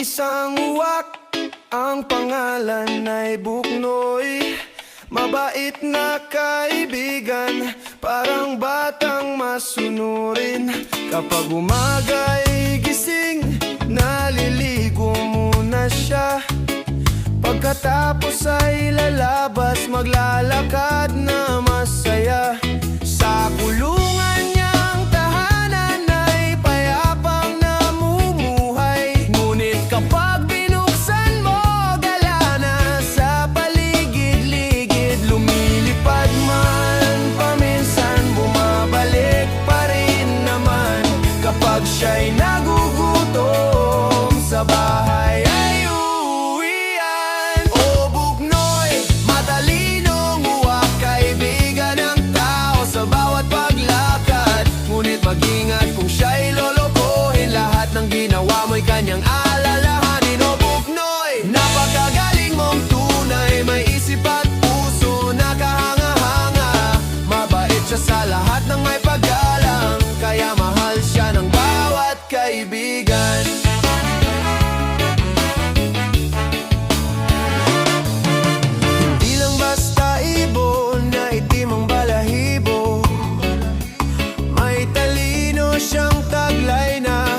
Isang uwak, ang pangalan ay Buknoy. Mabait na kaibigan, parang batang masunurin. Kapag umaga'y gising, naliligo muna siya. Pagkatapos ay lalabas, maglalakad na masaya. Sa kulungan niyang tahanan ay payapang namumuhay. Ngunit kapag binuksan mo, gala na sa paligid-ligid. Lumilipad man, paminsan bumabalik pa rin naman. Kapag siya'y nagugutom sa bahay ay uuwian. O Buknoy, matalinong uwak, kaibigan ng tao sa bawat paglakad. Ngunit mag-ingat kung siya'y lolokohin, lahat ng ginawa mo'y kanyang alalahanin. O Buknoy, napakagaling mong tunay, may isip at puso na kahanga-hanga. Mabait siya sa lahat ng may paggalang, kaya mahal siya ng bawat kaibigan. Di lang basta ibon na itim ang balahibo, may talino siyang taglay na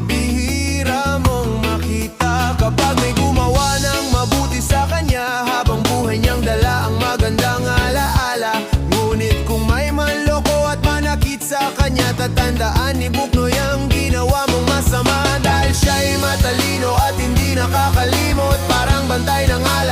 bihira mong makita. Kapag may gumawa ng mabuti sa kanya, habang buhay niyang dala ang magandang alaala. Ngunit kung may manloko at manakit sa kanya, tatandaan ni Buknoy ang ginawa mong masama. Dahil siya'y matalino at hindi nakakalimot, parang bantay ng alaala.